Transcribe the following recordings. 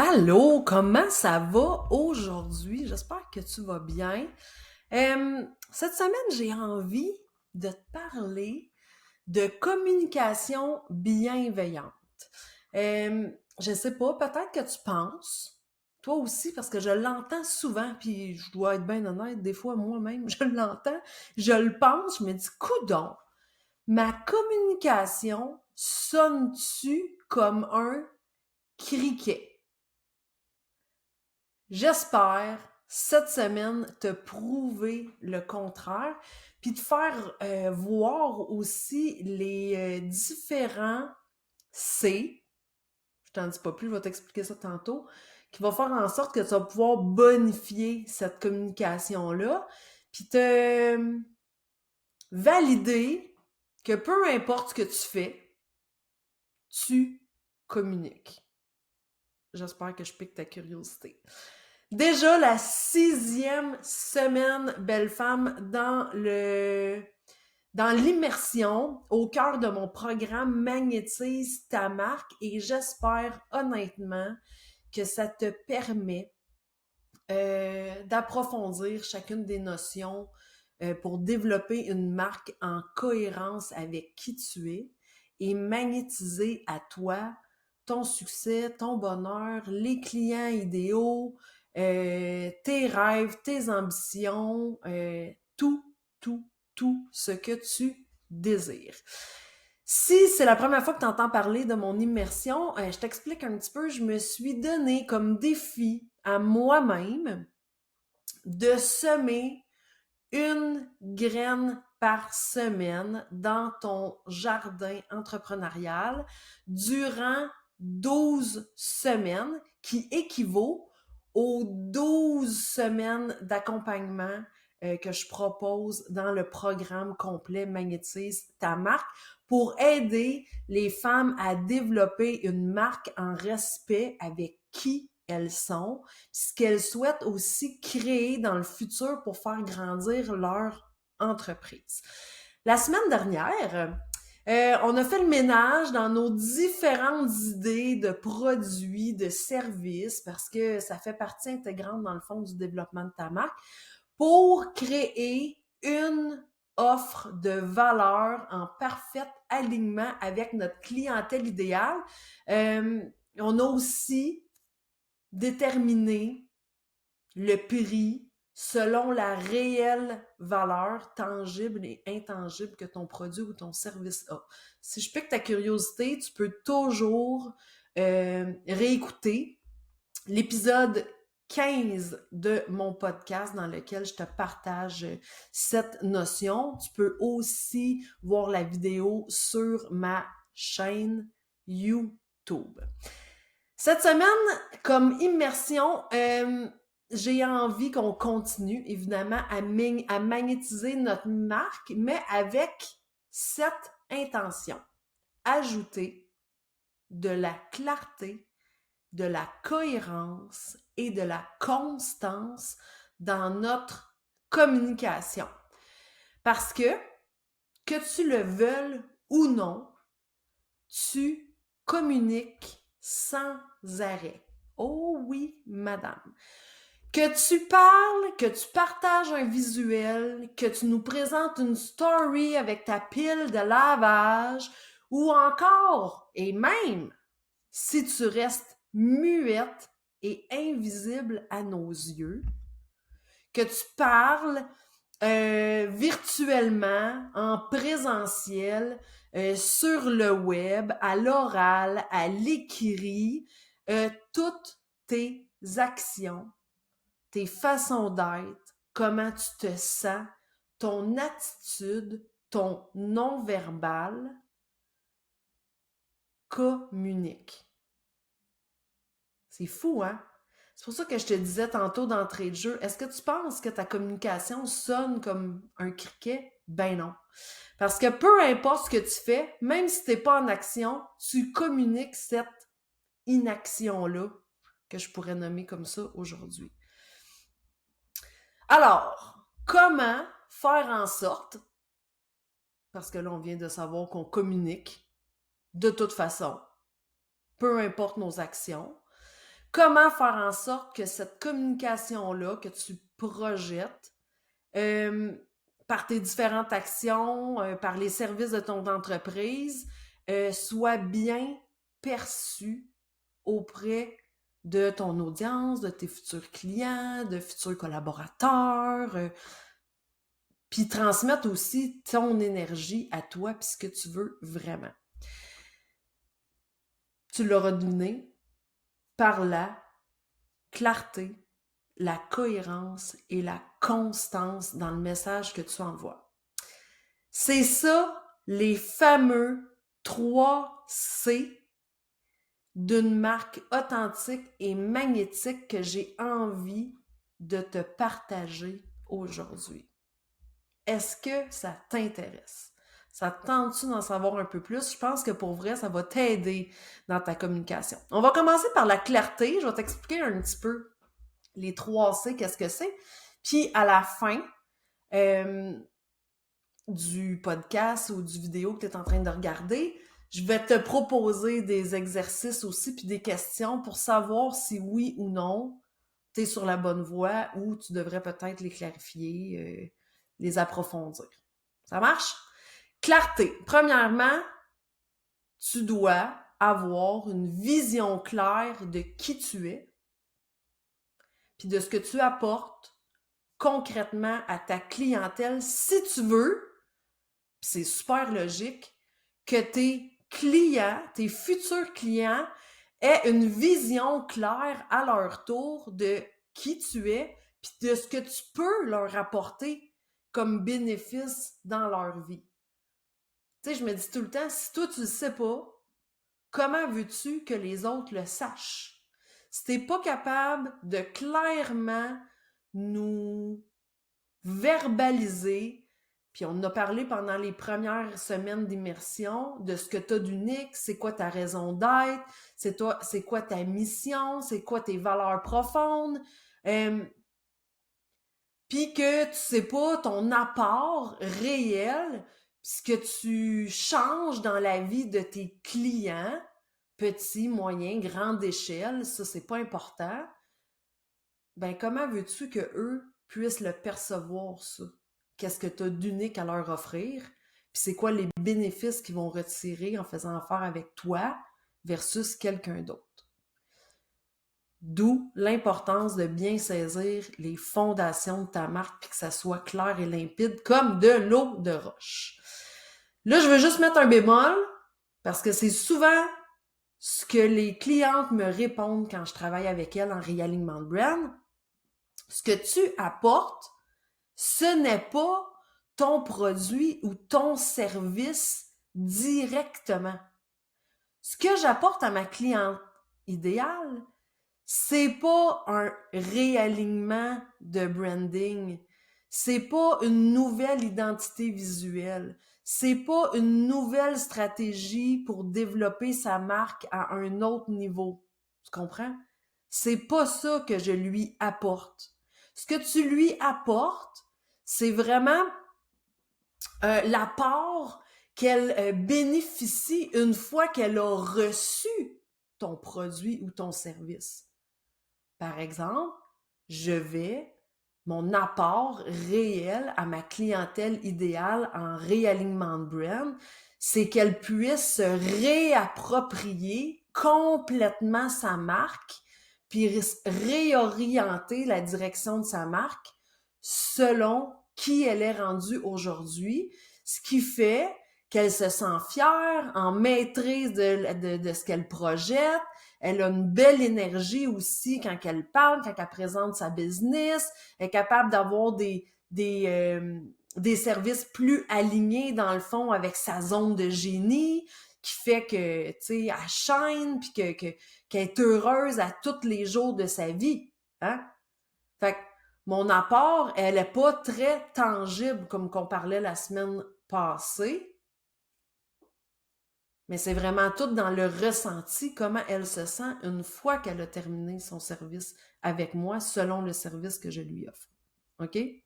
Allô, comment ça va aujourd'hui? J'espère que tu vas bien. Cette semaine, j'ai envie de te parler de communication bienveillante. Je sais pas, peut-être que tu penses, toi aussi, parce que je l'entends souvent, puis je dois être bien honnête, des fois moi-même, je l'entends, je le pense, je me dis, coudonc, ma communication sonne-tu comme un criquet? J'espère cette semaine te prouver le contraire, puis te faire voir aussi les différents C, je t'en dis pas plus, je vais t'expliquer ça tantôt, qui va faire en sorte que tu vas pouvoir bonifier cette communication-là, puis te valider que peu importe ce que tu fais, tu communiques. J'espère que je pique ta curiosité. Déjà la 6e semaine, belle femme, dans l'immersion au cœur de mon programme Magnétise ta marque et j'espère honnêtement que ça te permet d'approfondir chacune des notions pour développer une marque en cohérence avec qui tu es et magnétiser à toi ton succès, ton bonheur, les clients idéaux, tes rêves, tes ambitions, tout ce que tu désires. Si c'est la première fois que tu entends parler de mon immersion, je t'explique un petit peu, je me suis donné comme défi à moi-même de semer une graine par semaine dans ton jardin entrepreneurial durant 12 semaines, qui équivaut aux 12 semaines d'accompagnement que je propose dans le programme complet Magnétise ta marque pour aider les femmes à développer une marque en respect avec qui elles sont, ce qu'elles souhaitent aussi créer dans le futur pour faire grandir leur entreprise. La semaine dernière, on a fait le ménage dans nos différentes idées de produits, de services, parce que ça fait partie intégrante dans le fond du développement de ta marque, pour créer une offre de valeur en parfait alignement avec notre clientèle idéale. On a aussi déterminer le prix selon la réelle valeur tangible et intangible que ton produit ou ton service a. Si je pique ta curiosité, tu peux toujours réécouter l'épisode 15 de mon podcast dans lequel je te partage cette notion. Tu peux aussi voir la vidéo sur ma chaîne YouTube. Cette semaine, comme immersion, j'ai envie qu'on continue, évidemment, à magnétiser notre marque, mais avec cette intention. Ajouter de la clarté, de la cohérence et de la constance dans notre communication. Parce que tu le veuilles ou non, tu communiques sans arrêt. Oh oui, madame. Que tu parles, que tu partages un visuel, que tu nous présentes une story avec ta pile de lavage, ou encore, et même, si tu restes muette et invisible à nos yeux, que tu parles virtuellement, en présentiel, sur le web, à l'oral, à l'écrit, toutes tes actions, tes façons d'être, comment tu te sens, ton attitude, ton non-verbal communique. C'est fou, hein? C'est pour ça que je te disais tantôt d'entrée de jeu, est-ce que tu penses que ta communication sonne comme un criquet? Ben non. Parce que peu importe ce que tu fais, même si t'es pas en action, tu communiques cette inaction-là, que je pourrais nommer comme ça aujourd'hui. Alors, comment faire en sorte, parce que là on vient de savoir qu'on communique de toute façon, peu importe nos actions, Comment faire en sorte que cette communication-là que tu projettes, par tes différentes actions, par les services de ton entreprise, soit bien perçue auprès de ton audience, de tes futurs clients, de futurs collaborateurs, puis transmettre aussi ton énergie à toi, puis ce que tu veux vraiment. Tu l'auras deviné, par la clarté, la cohérence et la constance dans le message que tu envoies. C'est ça, les fameux 3 C d'une marque authentique et magnétique que j'ai envie de te partager aujourd'hui. Est-ce que ça t'intéresse? Ça te tente-tu d'en savoir un peu plus? Je pense que pour vrai, ça va t'aider dans ta communication. On va commencer par la clarté. Je vais t'expliquer un petit peu les 3 C, qu'est-ce que c'est. Puis à la fin du podcast ou du vidéo que tu es en train de regarder, je vais te proposer des exercices aussi puis des questions pour savoir si oui ou non tu es sur la bonne voie ou tu devrais peut-être les clarifier, les approfondir. Ça marche? Clarté. Premièrement, tu dois avoir une vision claire de qui tu es puis de ce que tu apportes concrètement à ta clientèle si tu veux, puis c'est super logique, que tes clients, tes futurs clients aient une vision claire à leur tour de qui tu es puis de ce que tu peux leur apporter comme bénéfice dans leur vie. Tu sais, je me dis tout le temps, si toi tu le sais pas, comment veux-tu que les autres le sachent? Si t'es pas capable de clairement nous verbaliser, puis on en a parlé pendant les premières semaines d'immersion, de ce que tu as d'unique, c'est quoi ta raison d'être, c'est quoi ta mission, c'est quoi tes valeurs profondes, puis que tu sais pas ton apport réel, ce que tu changes dans la vie de tes clients, petits, moyens, grande échelle, ça c'est pas important, ben comment veux-tu que eux puissent le percevoir, ça? Qu'est-ce que tu as d'unique à leur offrir? Puis c'est quoi les bénéfices qu'ils vont retirer en faisant affaire avec toi versus quelqu'un d'autre? D'où l'importance de bien saisir les fondations de ta marque puis que ça soit clair et limpide comme de l'eau de roche. Là, je veux juste mettre un bémol parce que c'est souvent ce que les clientes me répondent quand je travaille avec elles en réalignement de brand. Ce que tu apportes, ce n'est pas ton produit ou ton service directement. Ce que j'apporte à ma cliente idéale, c'est pas un réalignement de branding. C'est pas une nouvelle identité visuelle. C'est pas une nouvelle stratégie pour développer sa marque à un autre niveau. Tu comprends? C'est pas ça que je lui apporte. Ce que tu lui apportes, c'est vraiment l'apport qu'elle bénéficie une fois qu'elle a reçu ton produit ou ton service. Par exemple, mon apport réel à ma clientèle idéale en réalignement de brand, c'est qu'elle puisse se réapproprier complètement sa marque, puis réorienter la direction de sa marque selon qui elle est rendue aujourd'hui, ce qui fait qu'elle se sent fière, en maîtrise de ce qu'elle projette. Elle a une belle énergie aussi quand elle parle, quand elle présente sa business. Elle est capable d'avoir des services plus alignés, dans le fond, avec sa zone de génie, qui fait que, tu sais, elle shine, puis qu'elle est heureuse à tous les jours de sa vie. Hein? Fait que mon apport, elle est pas très tangible, comme qu'on parlait la semaine passée, mais c'est vraiment tout dans le ressenti, comment elle se sent une fois qu'elle a terminé son service avec moi, selon le service que je lui offre. OK? Fait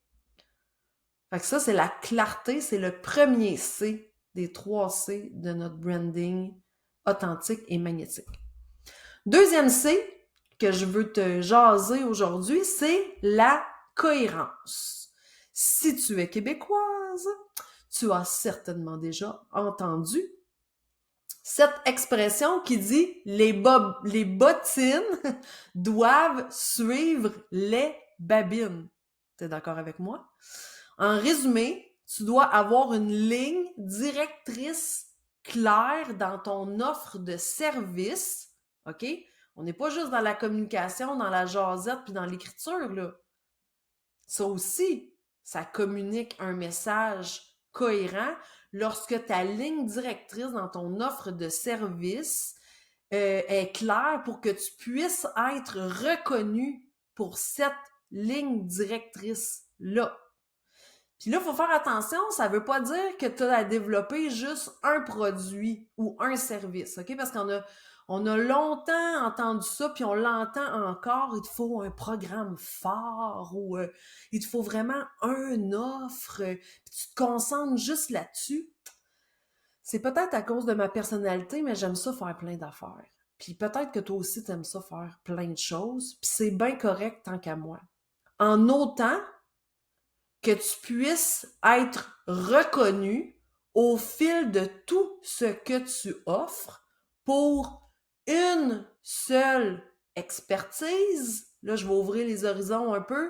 que ça, c'est la clarté, c'est le premier C des 3 C de notre branding authentique et magnétique. Deuxième C que je veux te jaser aujourd'hui, c'est la cohérence. Si tu es québécoise, tu as certainement déjà entendu cette expression qui dit les bottines doivent suivre les babines. T'es d'accord avec moi? En résumé, tu dois avoir une ligne directrice claire dans ton offre de service, OK? On n'est pas juste dans la communication, dans la jasette puis dans l'écriture, là. Ça aussi, ça communique un message cohérent lorsque ta ligne directrice dans ton offre de service est claire pour que tu puisses être reconnu pour cette ligne directrice-là. Puis là, il faut faire attention, ça veut pas dire que tu as à développer juste un produit ou un service, OK? Parce on a longtemps entendu ça, puis on l'entend encore, il te faut un programme fort ou il te faut vraiment une offre, puis tu te concentres juste là-dessus. C'est peut-être à cause de ma personnalité, mais j'aime ça faire plein d'affaires. Puis peut-être que toi aussi, t'aimes ça faire plein de choses, puis c'est bien correct tant qu'à moi. En autant que tu puisses être reconnu au fil de tout ce que tu offres pour une seule expertise. Là, je vais ouvrir les horizons un peu.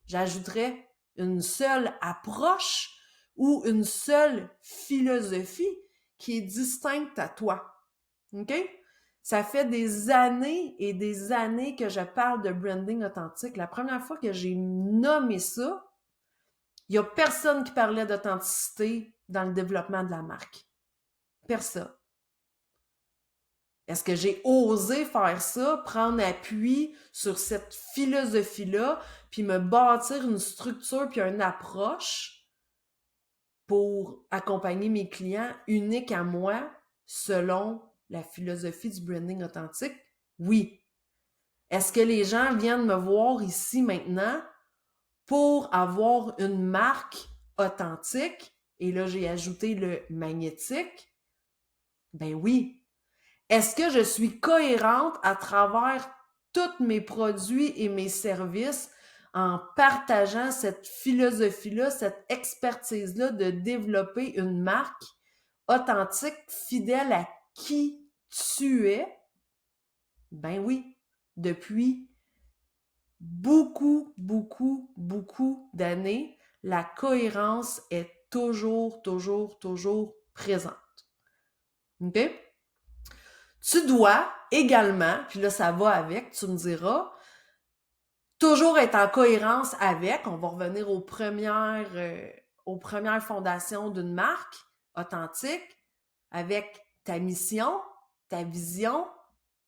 J'ajouterais une seule approche ou une seule philosophie qui est distincte à toi. OK? Ça fait des années et des années que je parle de branding authentique. La première fois que j'ai nommé ça, il n'y a personne qui parlait d'authenticité dans le développement de la marque. Personne. Est-ce que j'ai osé faire ça, prendre appui sur cette philosophie-là, puis me bâtir une structure puis une approche pour accompagner mes clients uniques à moi selon la philosophie du branding authentique? Oui. Est-ce que les gens viennent me voir ici maintenant pour avoir une marque authentique? Et là, j'ai ajouté le magnétique. Ben oui. Est-ce que je suis cohérente à travers tous mes produits et mes services en partageant cette philosophie-là, cette expertise-là de développer une marque authentique, fidèle à qui tu es? Ben oui, depuis beaucoup, beaucoup, beaucoup d'années, la cohérence est toujours, toujours, toujours présente. OK? Tu dois également, puis là, ça va avec, tu me diras, toujours être en cohérence avec, on va revenir aux premières fondations d'une marque authentique, avec ta mission, ta vision,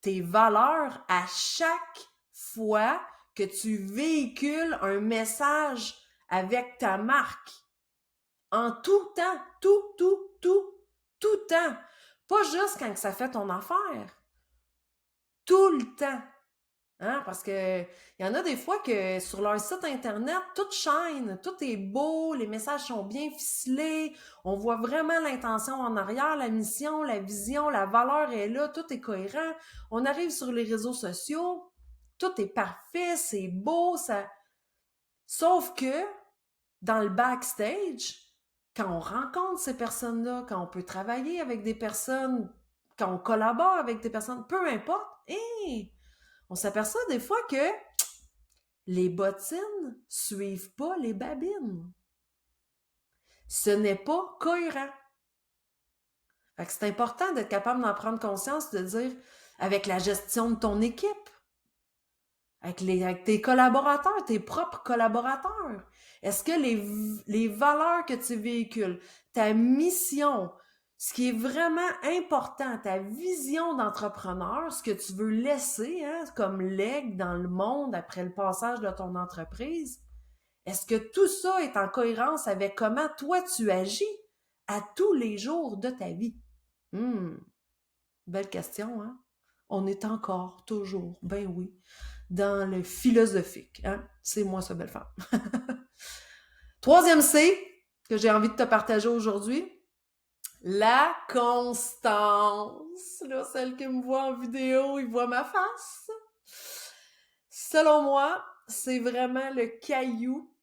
tes valeurs à chaque fois que tu véhicules un message avec ta marque. En tout temps, tout temps. Pas juste quand ça fait ton affaire. Tout le temps. Hein? Parce que il y en a des fois que sur leur site internet, tout shine, tout est beau, les messages sont bien ficelés, on voit vraiment l'intention en arrière, la mission, la vision, la valeur est là, tout est cohérent. On arrive sur les réseaux sociaux, tout est parfait, c'est beau, ça. Sauf que dans le backstage, quand on rencontre ces personnes-là, quand on peut travailler avec des personnes, quand on collabore avec des personnes, peu importe, on s'aperçoit des fois que les bottines suivent pas les babines. Ce n'est pas cohérent. Fait que c'est important d'être capable d'en prendre conscience, de dire, avec la gestion de ton équipe, avec tes collaborateurs, tes propres collaborateurs. Est-ce que les valeurs que tu véhicules, ta mission, ce qui est vraiment important, ta vision d'entrepreneur, ce que tu veux laisser comme legs dans le monde après le passage de ton entreprise, est-ce que tout ça est en cohérence avec comment toi tu agis à tous les jours de ta vie? Belle question, hein? On est encore, toujours, ben oui, dans le philosophique. Hein? C'est moi, ça, belle femme. Troisième C que j'ai envie de te partager aujourd'hui, la constance. Là, celle qui me voit en vidéo, il voit ma face. Selon moi, c'est vraiment le caillou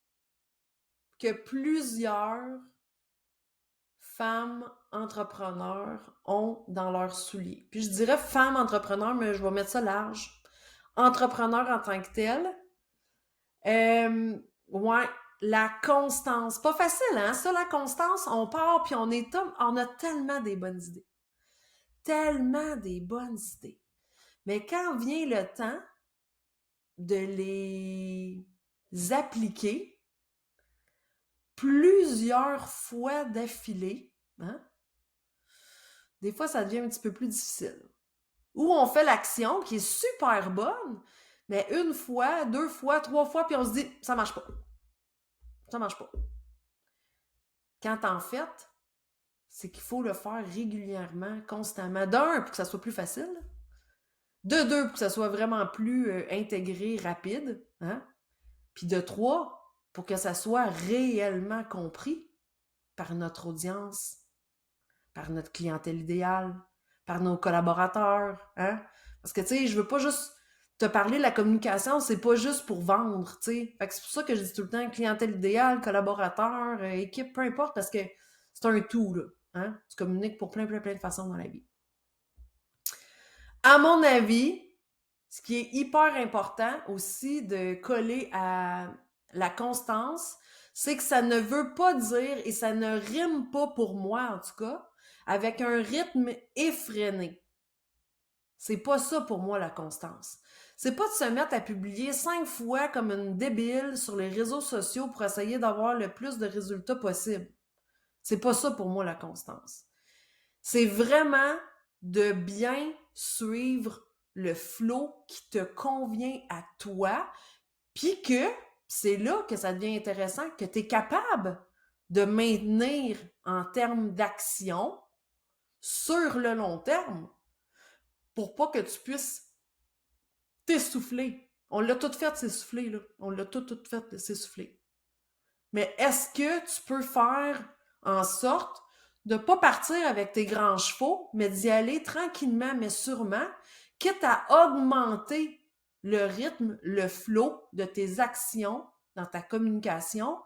que plusieurs femmes entrepreneurs ont dans leurs souliers. Puis je dirais femmes entrepreneurs, mais je vais mettre ça large. Entrepreneur en tant que tel. Ouais, la constance. Pas facile, hein? Ça, la constance, on part puis on a tellement des bonnes idées. Tellement des bonnes idées. Mais quand vient le temps de les appliquer plusieurs fois d'affilée, hein? Des fois, ça devient un petit peu plus difficile. Ou on fait l'action qui est super bonne, mais une fois, deux fois, trois fois, puis on se dit, ça marche pas. Ça marche pas. Quand en fait, c'est qu'il faut le faire régulièrement, constamment. D'un, pour que ça soit plus facile. De deux, pour que ça soit vraiment plus intégré, rapide. Hein? Puis de trois, pour que ça soit réellement compris par notre audience, par notre clientèle idéale, par nos collaborateurs. Hein? Parce que, tu sais, je veux pas juste te parler de la communication, c'est pas juste pour vendre, tu sais. Fait que c'est pour ça que je dis tout le temps clientèle idéale, collaborateur, équipe, peu importe, parce que c'est un tout, là. Hein? Tu communiques pour plein de façons dans la vie. À mon avis, ce qui est hyper important aussi de coller à la constance, c'est que ça ne veut pas dire, et ça ne rime pas pour moi en tout cas, avec un rythme effréné. C'est pas ça pour moi la constance. C'est pas de se mettre à publier 5 fois comme une débile sur les réseaux sociaux pour essayer d'avoir le plus de résultats possible. C'est pas ça pour moi la constance. C'est vraiment de bien suivre le flow qui te convient à toi, puis que c'est là que ça devient intéressant, que tu es capable de maintenir en termes d'action sur le long terme pour pas que tu puisses t'essouffler. On l'a tout fait s'essouffler, là. On l'a tout fait s'essouffler. Mais est-ce que tu peux faire en sorte de pas partir avec tes grands chevaux, mais d'y aller tranquillement, mais sûrement, quitte à augmenter le rythme, le flow de tes actions dans ta communication,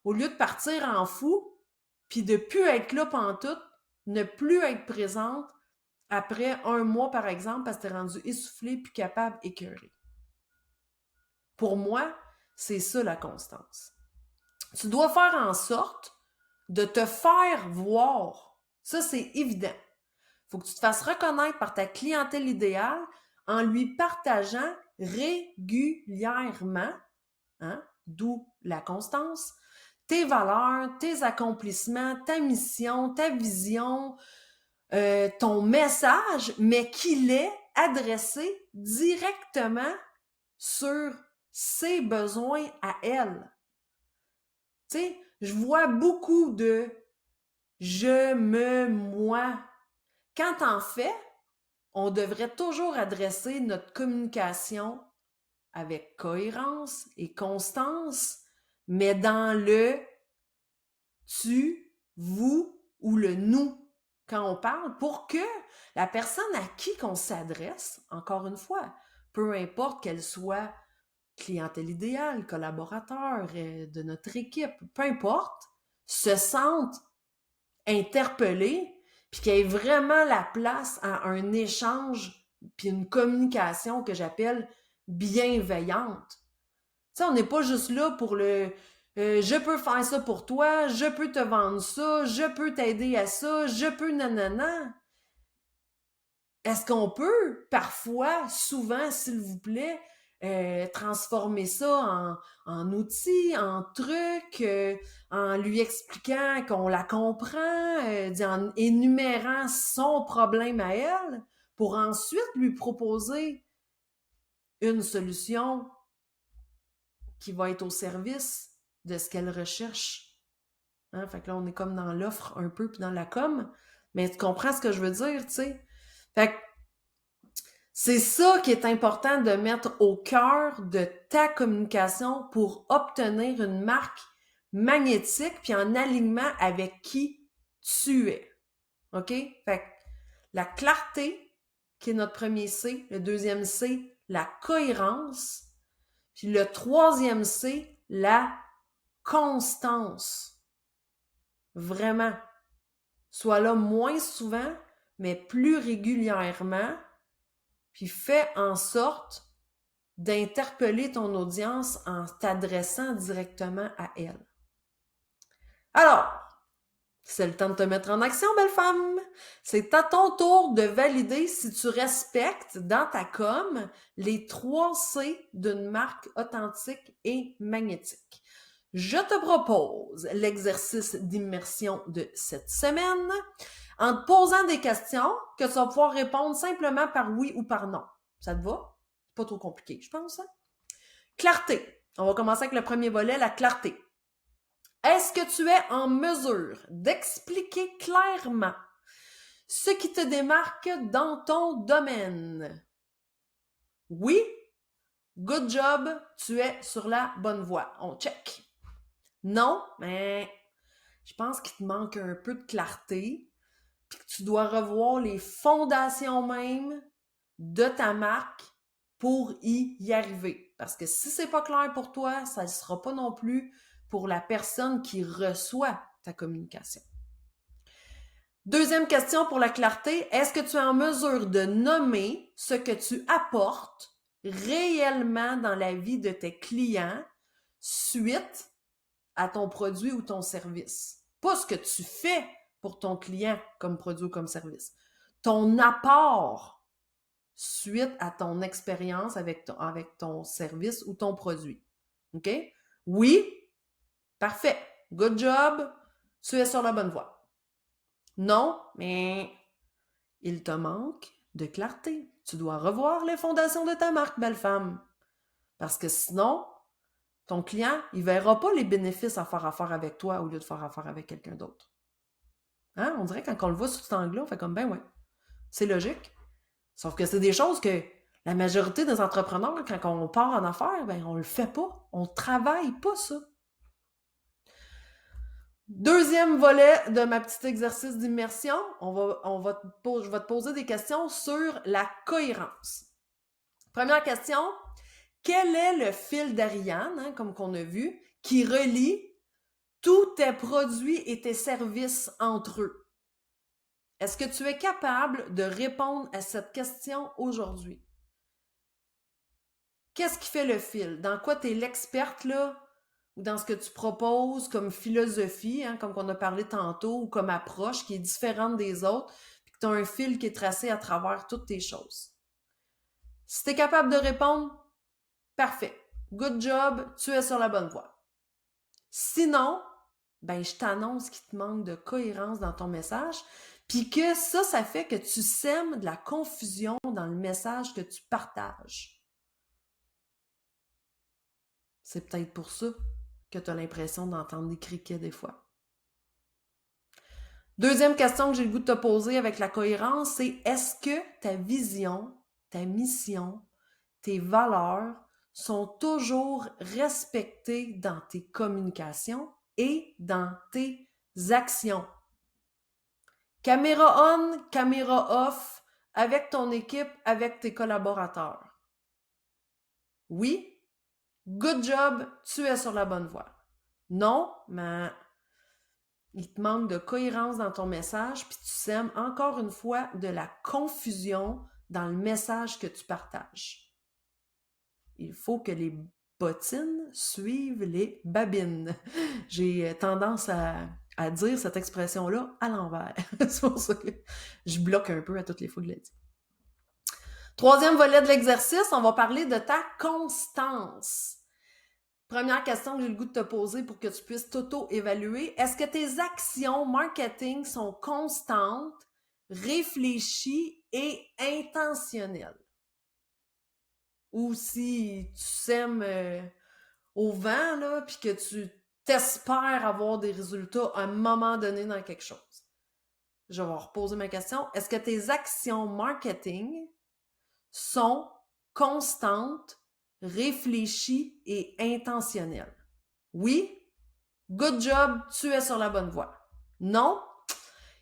au lieu de partir en fou, puis de plus être là pantoute, ne plus être présente après un mois, par exemple, parce que t'es rendu essoufflé, puis capable, écœuré. Pour moi, c'est ça la constance. Tu dois faire en sorte de te faire voir. Ça, c'est évident. Il faut que tu te fasses reconnaître par ta clientèle idéale en lui partageant régulièrement, hein, d'où la constance, tes valeurs, tes accomplissements, ta mission, ta vision, ton message, mais qu'il est adressé directement sur ses besoins à elle. Tu sais, je vois beaucoup de je, me, moi. Quand en fait, on devrait toujours adresser notre communication avec cohérence et constance, mais dans le tu, vous ou le nous quand on parle pour que la personne à qui qu'on s'adresse, encore une fois, peu importe qu'elle soit clientèle idéale, collaborateur de notre équipe, peu importe, se sente interpellée puis qu'il y ait vraiment la place à un échange puis une communication que j'appelle bienveillante. Tu sais, on n'est pas juste là pour le je peux faire ça pour toi, je peux te vendre ça, je peux t'aider à ça, je peux nanana. Est-ce qu'on peut, parfois, souvent, s'il vous plaît, transformer ça en outils, en trucs, en lui expliquant qu'on la comprend, en énumérant son problème à elle, pour ensuite lui proposer une solution qui va être au service de ce qu'elle recherche. Hein? Fait que là, on est comme dans l'offre un peu, puis dans la com, mais tu comprends ce que je veux dire, tu sais? Fait que c'est ça qui est important de mettre au cœur de ta communication pour obtenir une marque magnétique puis en alignement avec qui tu es. OK? Fait que la clarté, qui est notre premier C, le deuxième C, la cohérence, Puis le troisième C, la constance. Vraiment. Sois là moins souvent, mais plus régulièrement. Puis fais en sorte d'interpeller ton audience en t'adressant directement à elle. Alors, c'est le temps de te mettre en action, belle femme. C'est à ton tour de valider si tu respectes dans ta com les 3 C d'une marque authentique et magnétique. Je te propose l'exercice d'immersion de cette semaine en te posant des questions que tu vas pouvoir répondre simplement par oui ou par non. Ça te va? Pas trop compliqué, je pense. Hein? Clarté. On va commencer avec le premier volet, la clarté. Est-ce que tu es en mesure d'expliquer clairement ce qui te démarque dans ton domaine? Oui? Good job, tu es sur la bonne voie. On check. Non? Mais je pense qu'il te manque un peu de clarté, puis que tu dois revoir les fondations même de ta marque pour y arriver. Parce que si c'est pas clair pour toi, ça ne sera pas non plus pour la personne qui reçoit ta communication. Deuxième question pour la clarté, est-ce que tu es en mesure de nommer ce que tu apportes réellement dans la vie de tes clients suite à ton produit ou ton service? Pas ce que tu fais pour ton client comme produit ou comme service. Ton apport suite à ton expérience avec ton service ou ton produit. OK? Oui? Parfait. Good job. Tu es sur la bonne voie. Non, mais il te manque de clarté. Tu dois revoir les fondations de ta marque, belle femme. Parce que sinon, ton client, il verra pas les bénéfices à faire affaire avec toi au lieu de faire affaire avec quelqu'un d'autre. Hein? On dirait que quand on le voit sous cet angle-là, on fait comme, ben ouais, c'est logique. Sauf que c'est des choses que la majorité des entrepreneurs, quand on part en affaires, ben on le fait pas. On travaille pas ça. Deuxième volet de ma petite exercice d'immersion, je vais te poser des questions sur la cohérence. Première question, quel est le fil d'Ariane, hein, comme qu'on a vu, qui relie tous tes produits et tes services entre eux? Est-ce que tu es capable de répondre à cette question aujourd'hui? Qu'est-ce qui fait le fil? Dans quoi tu es l'experte, là? Ou dans ce que tu proposes comme philosophie, hein, comme on a parlé tantôt, ou comme approche qui est différente des autres, puis que tu as un fil qui est tracé à travers toutes tes choses. Si tu es capable de répondre, parfait. Good job, tu es sur la bonne voie. Sinon, ben je t'annonce qu'il te manque de cohérence dans ton message, puis que ça fait que tu sèmes de la confusion dans le message que tu partages. C'est peut-être pour ça que tu as l'impression d'entendre des criquets des fois. Deuxième question que j'ai le goût de te poser avec la cohérence, c'est est-ce que ta vision, ta mission, tes valeurs sont toujours respectées dans tes communications et dans tes actions? Caméra on, caméra off, avec ton équipe, avec tes collaborateurs. Oui? Good job, tu es sur la bonne voie. Non, mais il te manque de cohérence dans ton message, puis tu sèmes encore une fois de la confusion dans le message que tu partages. Il faut que les bottines suivent les babines. J'ai tendance à dire cette expression-là à l'envers. C'est pour ça que je bloque un peu à toutes les fois que je l'ai dit. Troisième volet de l'exercice, on va parler de ta constance. Première question que j'ai le goût de te poser pour que tu puisses t'auto-évaluer. Est-ce que tes actions marketing sont constantes, réfléchies et intentionnelles? Ou si tu sèmes au vent, là, puis que tu t'espères avoir des résultats à un moment donné dans quelque chose. Je vais reposer ma question. Est-ce que tes actions marketing sont constantes, réfléchies et intentionnelles? Oui? Good job, tu es sur la bonne voie. Non?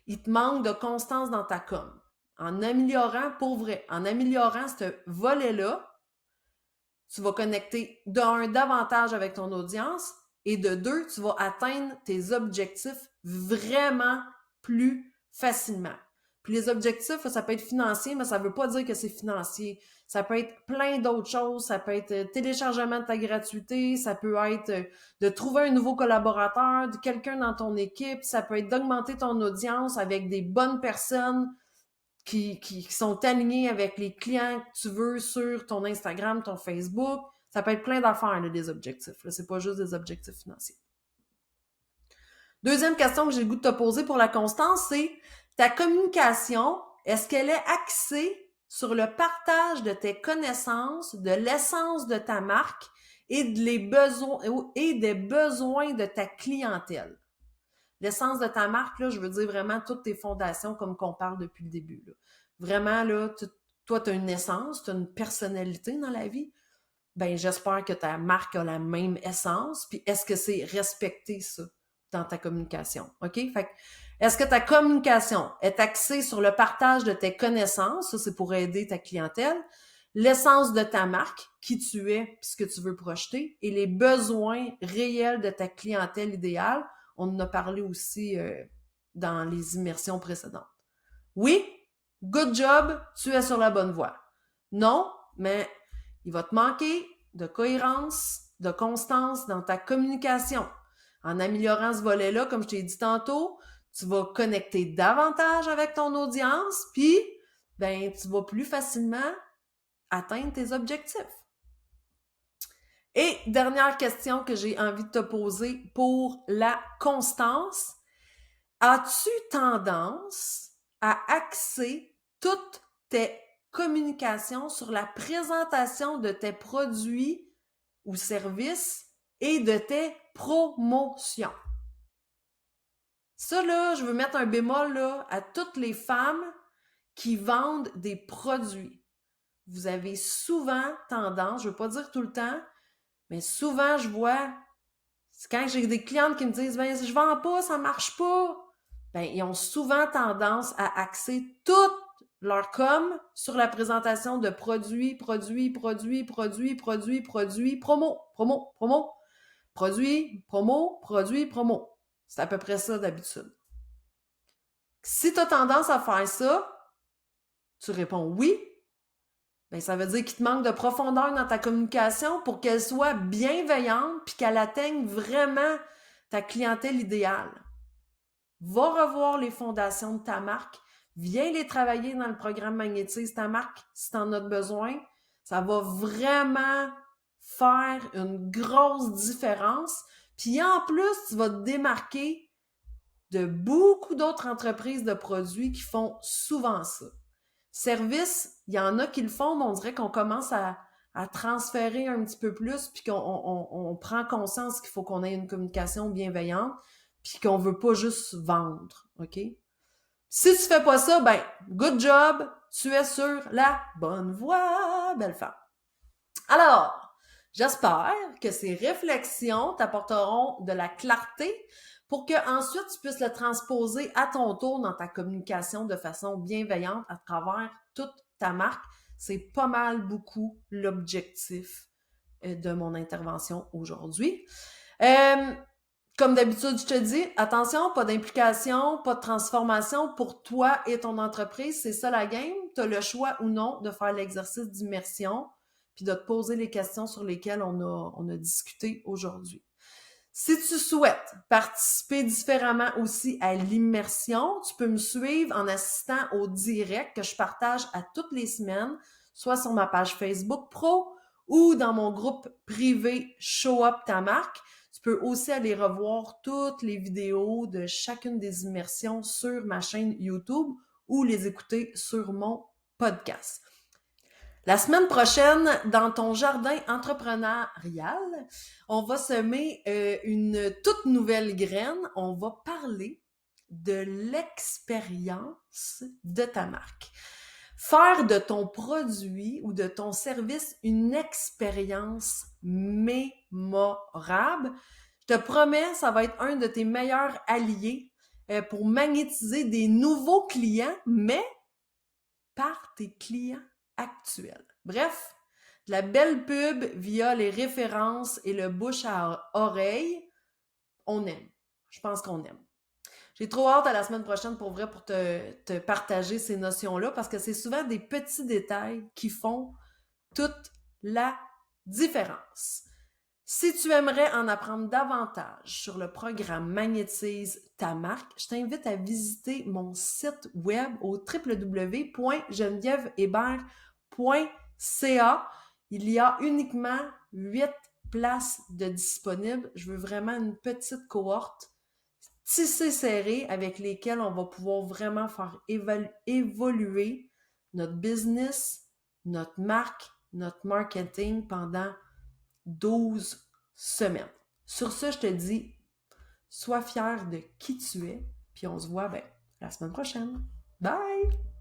Il te manque de constance dans ta com. En améliorant, pour vrai, en améliorant ce volet-là, tu vas connecter davantage avec ton audience et de 2, tu vas atteindre tes objectifs vraiment plus facilement. Puis les objectifs, ça peut être financier, mais ça veut pas dire que c'est financier. Ça peut être plein d'autres choses. Ça peut être téléchargement de ta gratuité. Ça peut être de trouver un nouveau collaborateur, de quelqu'un dans ton équipe. Ça peut être d'augmenter ton audience avec des bonnes personnes qui sont alignés avec les clients que tu veux sur ton Instagram, ton Facebook. Ça peut être plein d'affaires, là, des objectifs. Là. C'est pas juste des objectifs financiers. Deuxième question que j'ai le goût de te poser pour la constance, c'est ta communication, est-ce qu'elle est axée sur le partage de tes connaissances, de l'essence de ta marque et des besoins de ta clientèle? L'essence de ta marque, là, je veux dire vraiment toutes tes fondations comme qu'on parle depuis le début. Là. Vraiment, là, toi, tu as une essence, tu as une personnalité dans la vie. Ben, j'espère que ta marque a la même essence. Puis, est-ce que c'est respecté, ça, dans ta communication? OK? Fait que, est-ce que ta communication est axée sur le partage de tes connaissances? Ça, c'est pour aider ta clientèle. L'essence de ta marque, qui tu es, puis ce que tu veux projeter, et les besoins réels de ta clientèle idéale. On en a parlé aussi dans les immersions précédentes. Oui, good job, tu es sur la bonne voie. Non, mais il va te manquer de cohérence, de constance dans ta communication. En améliorant ce volet-là, comme je t'ai dit tantôt, tu vas connecter davantage avec ton audience, puis ben, tu vas plus facilement atteindre tes objectifs. Et dernière question que j'ai envie de te poser pour la constance. As-tu tendance à axer toutes tes communications sur la présentation de tes produits ou services et de tes promotions? Ça, là, je veux mettre un bémol là, à toutes les femmes qui vendent des produits. Vous avez souvent tendance, je ne veux pas dire tout le temps, mais souvent, je vois, quand j'ai des clientes qui me disent « ben je vends pas, ça marche pas », ben ils ont souvent tendance à axer toute leur com sur la présentation de produits, promo, promo. C'est à peu près ça d'habitude. Si tu as tendance à faire ça, tu réponds oui, ben ça veut dire qu'il te manque de profondeur dans ta communication pour qu'elle soit bienveillante puis qu'elle atteigne vraiment ta clientèle idéale. Va revoir les fondations de ta marque, viens les travailler dans le programme Magnétise ta marque si tu en as besoin. Ça va vraiment faire une grosse différence. Puis en plus, tu vas te démarquer de beaucoup d'autres entreprises de produits qui font souvent ça. Service, il y en a qui le font, mais on dirait qu'on commence à transférer un petit peu plus, puis qu'on prend conscience qu'il faut qu'on ait une communication bienveillante, puis qu'on veut pas juste vendre, OK? Si tu fais pas ça, ben, good job, tu es sur la bonne voie, belle femme. Alors, j'espère que ces réflexions t'apporteront de la clarté pour que ensuite tu puisses le transposer à ton tour dans ta communication de façon bienveillante à travers toute ta marque. C'est pas mal beaucoup l'objectif de mon intervention aujourd'hui. Comme d'habitude, je te dis, attention, pas d'implication, pas de transformation pour toi et ton entreprise. C'est ça la game. Tu as le choix ou non de faire l'exercice d'immersion puis de te poser les questions sur lesquelles on a discuté aujourd'hui. Si tu souhaites participer différemment aussi à l'immersion, tu peux me suivre en assistant au direct que je partage à toutes les semaines, soit sur ma page Facebook Pro ou dans mon groupe privé Show Up ta marque. Tu peux aussi aller revoir toutes les vidéos de chacune des immersions sur ma chaîne YouTube ou les écouter sur mon podcast. La semaine prochaine, dans ton jardin entrepreneurial, on va semer une toute nouvelle graine. On va parler de l'expérience de ta marque. Faire de ton produit ou de ton service une expérience mémorable. Je te promets, ça va être un de tes meilleurs alliés pour magnétiser des nouveaux clients, mais par tes clients actuels. Bref, De la belle pub via les références et le bouche à oreille, on aime. Je pense qu'on aime. J'ai trop hâte à la semaine prochaine pour vrai pour te partager ces notions-là parce que c'est souvent des petits détails qui font toute la différence. Si tu aimerais en apprendre davantage sur le programme Magnétise ta marque, je t'invite à visiter mon site web au www.genevièvehébert.ca. Il y a uniquement 8 places de disponibles. Je veux vraiment une petite cohorte tissée serrée avec lesquelles on va pouvoir vraiment faire évoluer notre business, notre marque, notre marketing pendant 12 semaines. Sur ce, je te dis, sois fier de qui tu es, puis on se voit la semaine prochaine. Bye!